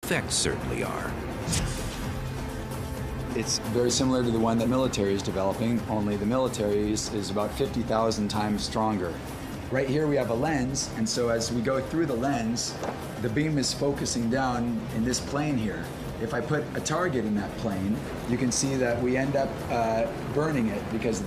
effects certainly are. It's very similar to the one that military is developing, only the military is about 50,000 times stronger. Right here we have a lens, and so as we go through the lens, the beam is focusing down in this plane here. If I put a target in that plane, you can see that we end up burning it because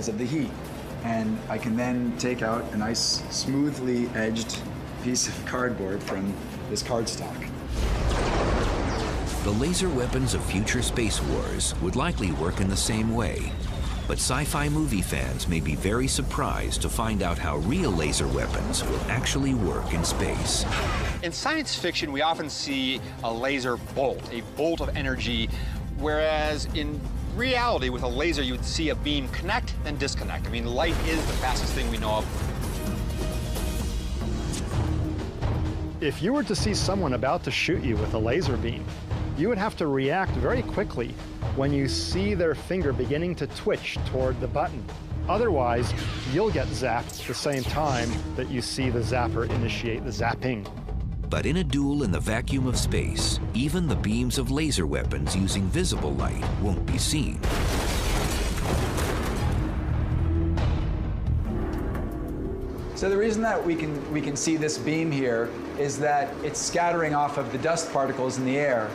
of the heat. And I can then take out a nice smoothly edged piece of cardboard from this cardstock. The laser weapons of future space wars would likely work in the same way. But sci-fi movie fans may be very surprised to find out how real laser weapons will actually work in space. In science fiction, we often see a laser bolt, a bolt of energy, whereas in reality, with a laser, you would see a beam connect, then disconnect. I mean, light is the fastest thing we know of. If you were to see someone about to shoot you with a laser beam, you would have to react very quickly when you see their finger beginning to twitch toward the button. Otherwise, you'll get zapped at the same time that you see the zapper initiate the zapping. But in a duel in the vacuum of space, even the beams of laser weapons using visible light won't be seen. So the reason that we can see this beam here is that it's scattering off of the dust particles in the air.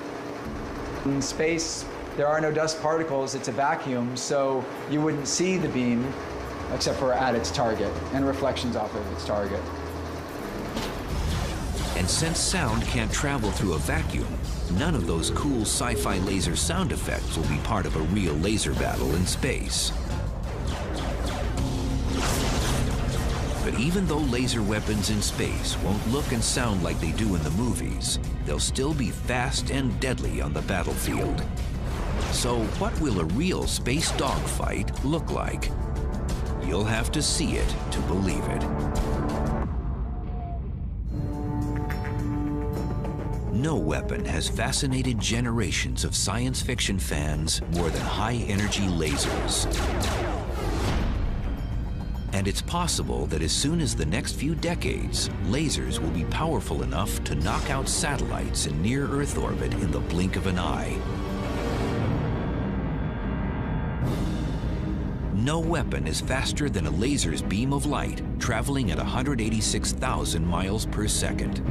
In space, there are no dust particles, it's a vacuum, so you wouldn't see the beam except for at its target and reflections off of its target. And since sound can't travel through a vacuum, none of those cool sci-fi laser sound effects will be part of a real laser battle in space. But even though laser weapons in space won't look and sound like they do in the movies, they'll still be fast and deadly on the battlefield. So what will a real space dogfight look like? You'll have to see it to believe it. No weapon has fascinated generations of science fiction fans more than high-energy lasers. And it's possible that as soon as the next few decades, lasers will be powerful enough to knock out satellites in near-Earth orbit in the blink of an eye. No weapon is faster than a laser's beam of light, traveling at 186,000 miles per second.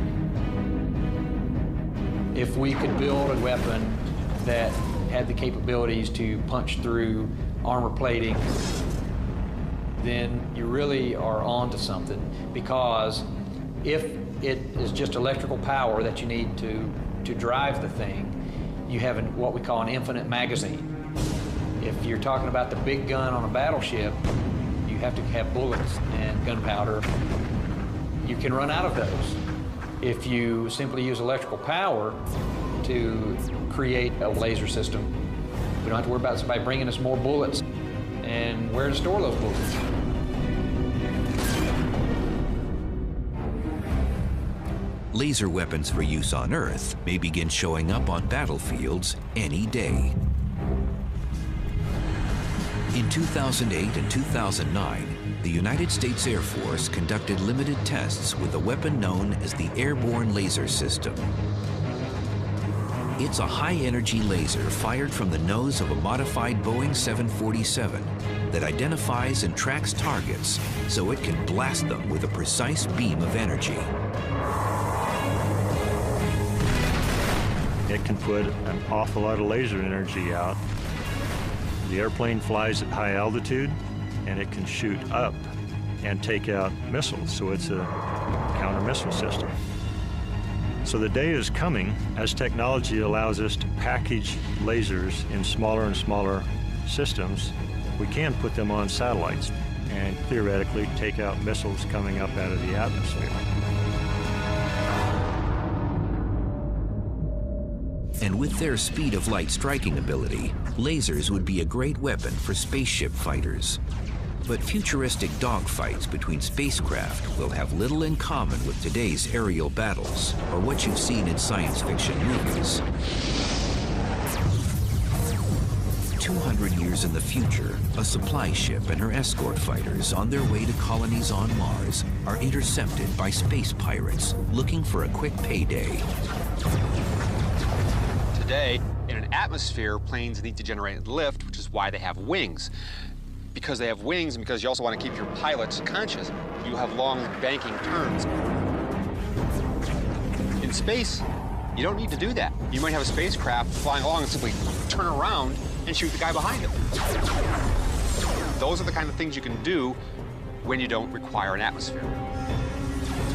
If we could build a weapon that had the capabilities to punch through armor plating, then you really are on to something, because if it is just electrical power that you need to drive the thing, you have what we call an infinite magazine. If you're talking about the big gun on a battleship, you have to have bullets and gunpowder. You can run out of those. If you simply use electrical power to create a laser system, we don't have to worry about somebody bringing us more bullets and where to store those bullets. Laser weapons for use on Earth may begin showing up on battlefields any day. In 2008 and 2009, the United States Air Force conducted limited tests with a weapon known as the Airborne Laser System. It's a high-energy laser fired from the nose of a modified Boeing 747 that identifies and tracks targets so it can blast them with a precise beam of energy. It can put an awful lot of laser energy out. The airplane flies at high altitude, and it can shoot up and take out missiles, so it's a counter-missile system. So the day is coming as technology allows us to package lasers in smaller and smaller systems. We can put them on satellites and theoretically take out missiles coming up out of the atmosphere. And with their speed of light striking ability, lasers would be a great weapon for spaceship fighters. But futuristic dogfights between spacecraft will have little in common with today's aerial battles or what you've seen in science fiction movies. 200 years in the future, a supply ship and her escort fighters on their way to colonies on Mars are intercepted by space pirates looking for a quick payday. today. In an atmosphere, planes need to generate lift, which is why they have wings. Because they have wings and because you also want to keep your pilots conscious, you have long banking turns. In space, you don't need to do that. You might have a spacecraft flying along and simply turn around and shoot the guy behind him. Those are the kind of things you can do when you don't require an atmosphere.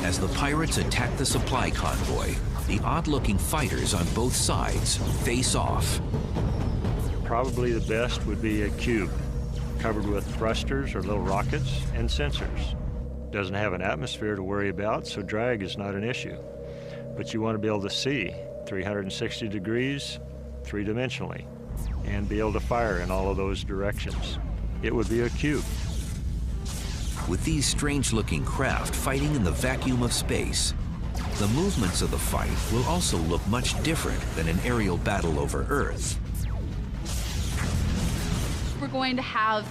As the pirates attack the supply convoy, the odd-looking fighters on both sides face off. Probably the best would be a cube, covered with thrusters or little rockets and sensors. Doesn't have an atmosphere to worry about, so drag is not an issue. But you want to be able to see 360 degrees, three-dimensionally, and be able to fire in all of those directions. It would be a cube. With these strange-looking craft fighting in the vacuum of space, the movements of the fight will also look much different than an aerial battle over Earth. We're going to have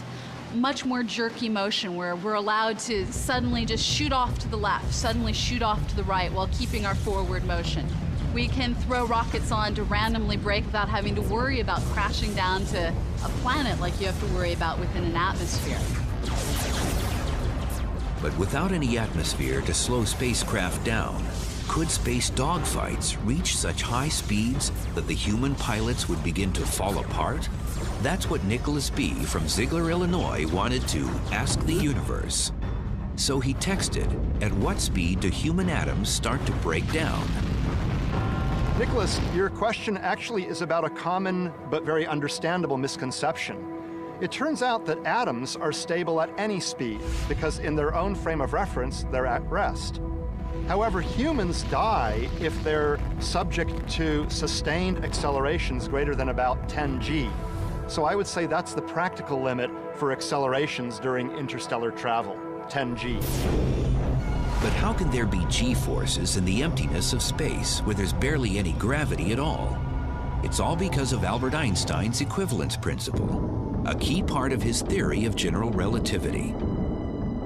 much more jerky motion where we're allowed to suddenly just shoot off to the left, suddenly shoot off to the right while keeping our forward motion. We can throw rockets on to randomly brake without having to worry about crashing down to a planet like you have to worry about within an atmosphere. But without any atmosphere to slow spacecraft down, could space dogfights reach such high speeds that the human pilots would begin to fall apart? That's what Nicholas B. from Ziegler, Illinois wanted to ask the universe. So he texted, at what speed do human atoms start to break down? Nicholas, your question actually is about a common but very understandable misconception. It turns out that atoms are stable at any speed because in their own frame of reference, they're at rest. However, humans die if they're subject to sustained accelerations greater than about 10 g. So I would say that's the practical limit for accelerations during interstellar travel, 10 g. But how can there be g-forces in the emptiness of space where there's barely any gravity at all? It's all because of Albert Einstein's equivalence principle, a key part of his theory of general relativity.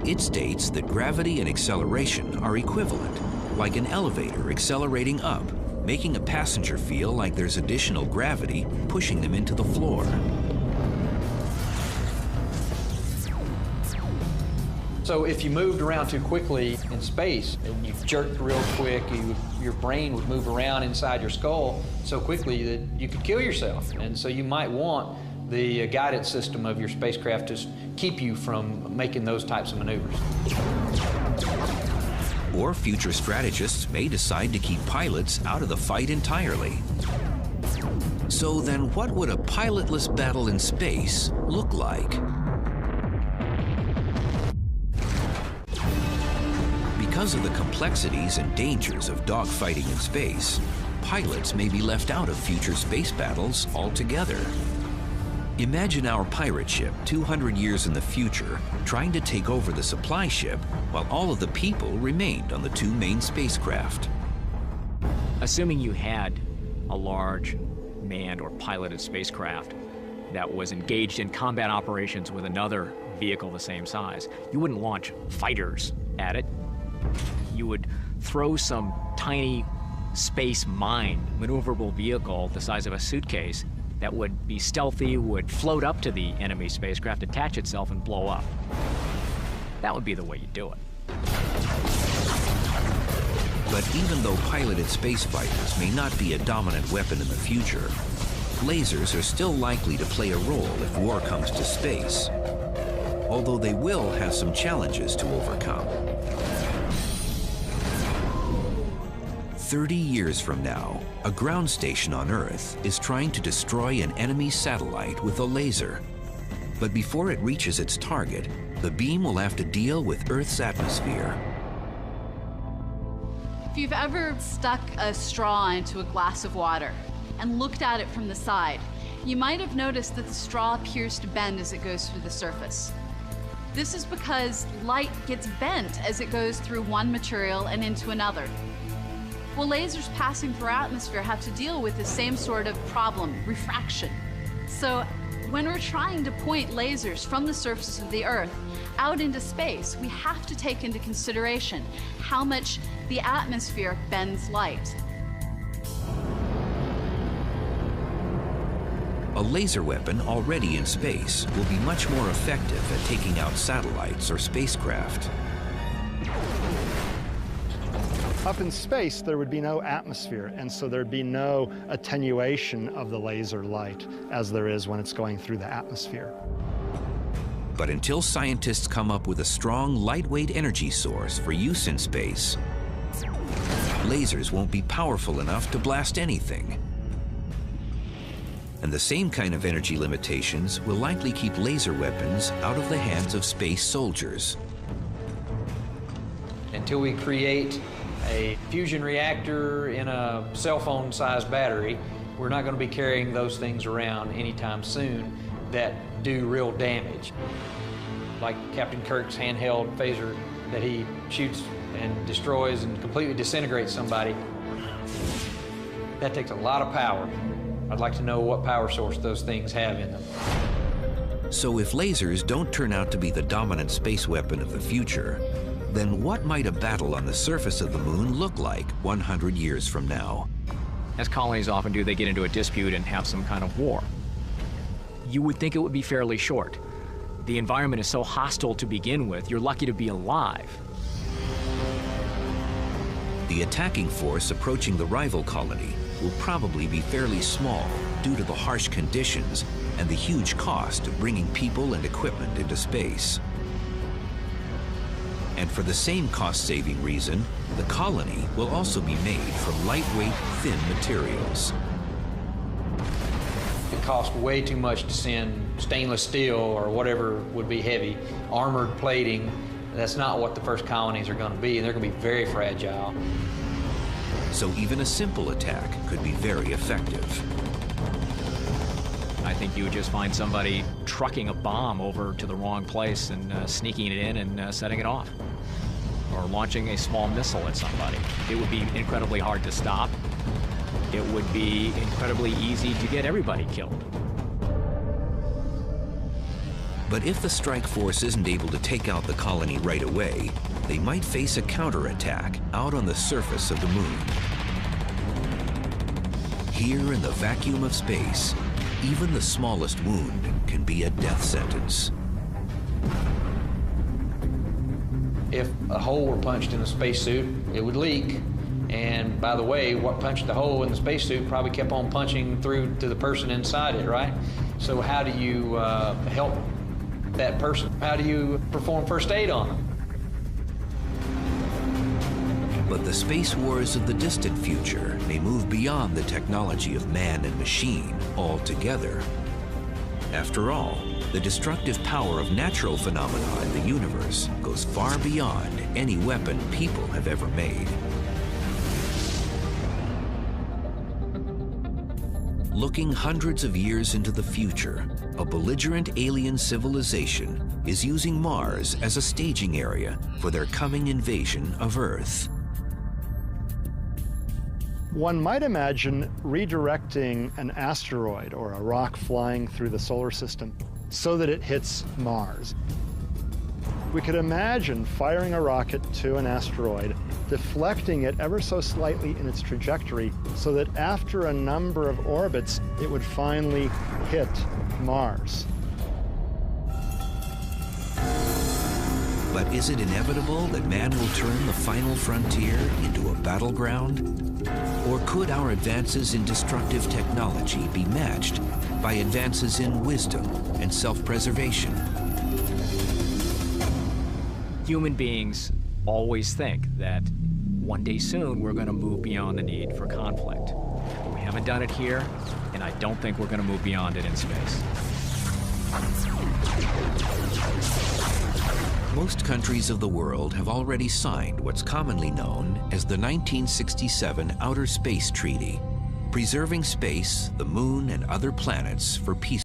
It states that gravity and acceleration are equivalent, like an elevator accelerating up, making a passenger feel like there's additional gravity pushing them into the floor. So if you moved around too quickly in space and you jerked real quick, your brain would move around inside your skull so quickly that you could kill yourself. And so you might want the guidance system of your spacecraft to keep you from making those types of maneuvers. Or future strategists may decide to keep pilots out of the fight entirely. So then what would a pilotless battle in space look like? Because of the complexities and dangers of dogfighting in space, pilots may be left out of future space battles altogether. Imagine our pirate ship 200 years in the future trying to take over the supply ship while all of the people remained on the two main spacecraft. Assuming you had a large manned or piloted spacecraft that was engaged in combat operations with another vehicle the same size, you wouldn't launch fighters at it. You would throw some tiny space mine maneuverable vehicle the size of a suitcase that would be stealthy, would float up to the enemy spacecraft, attach itself, and blow up. That would be the way you do it. But even though piloted space fighters may not be a dominant weapon in the future, lasers are still likely to play a role if war comes to space, although they will have some challenges to overcome. 30 years from now, a ground station on Earth is trying to destroy an enemy satellite with a laser. But before it reaches its target, the beam will have to deal with Earth's atmosphere. If you've ever stuck a straw into a glass of water and looked at it from the side, you might have noticed that the straw appears to bend as it goes through the surface. This is because light gets bent as it goes through one material and into another. Well, lasers passing through our atmosphere have to deal with the same sort of problem, refraction. So when we're trying to point lasers from the surface of the Earth out into space, we have to take into consideration how much the atmosphere bends light. a laser weapon already in space will be much more effective at taking out satellites or spacecraft. Up in space, there would be no atmosphere, and so there'd be no attenuation of the laser light as there is when it's going through the atmosphere. But until scientists come up with a strong, lightweight energy source for use in space, lasers won't be powerful enough to blast anything. And the same kind of energy limitations will likely keep laser weapons out of the hands of space soldiers. Until we create a fusion reactor in a cell phone-sized battery, we're not going to be carrying those things around anytime soon that do real damage. Like Captain Kirk's handheld phaser that he shoots and destroys and completely disintegrates somebody. That takes a lot of power. I'd like to know what power source those things have in them. So if lasers don't turn out to be the dominant space weapon of the future, then what might a battle on the surface of the moon look like 100 years from now? As colonies often do, they get into a dispute and have some kind of war. You would think it would be fairly short. The environment is so hostile to begin with, you're lucky to be alive. The attacking force approaching the rival colony will probably be fairly small due to the harsh conditions and the huge cost of bringing people and equipment into space. And for the same cost-saving reason, the colony will also be made from lightweight, thin materials. It costs way too much to send stainless steel or whatever would be heavy, armored plating. That's not what the first colonies are going to be, and they're going to be very fragile. So even a simple attack could be very effective. I think you would just find somebody trucking a bomb over to the wrong place and sneaking it in and setting it off. Or launching a small missile at somebody. It would be incredibly hard to stop. It would be incredibly easy to get everybody killed. But if the strike force isn't able to take out the colony right away, they might face a counterattack out on the surface of the moon. Here in the vacuum of space, even the smallest wound can be a death sentence. If a hole were punched in a spacesuit, it would leak. And by the way, what punched the hole in the spacesuit probably kept on punching through to the person inside it, right? So how do you help that person? How do you perform first aid on them? But the space wars of the distant future may move beyond the technology of man and machine altogether. After all, the destructive power of natural phenomena in the universe goes far beyond any weapon people have ever made. Looking hundreds of years into the future, a belligerent alien civilization is using Mars as a staging area for their coming invasion of Earth. One might imagine redirecting an asteroid or a rock flying through the solar system so that it hits Mars. We could imagine firing a rocket to an asteroid, deflecting it ever so slightly in its trajectory so that after a number of orbits, it would finally hit Mars. But is it inevitable that man will turn the final frontier into a battleground? Or could our advances in destructive technology be matched by advances in wisdom and self-preservation? Human beings always think that one day soon we're going to move beyond the need for conflict. We haven't done it here, and I don't think we're going to move beyond it in space. Most countries of the world have already signed what's commonly known as the 1967 Outer Space Treaty, preserving space, the moon, and other planets for peace.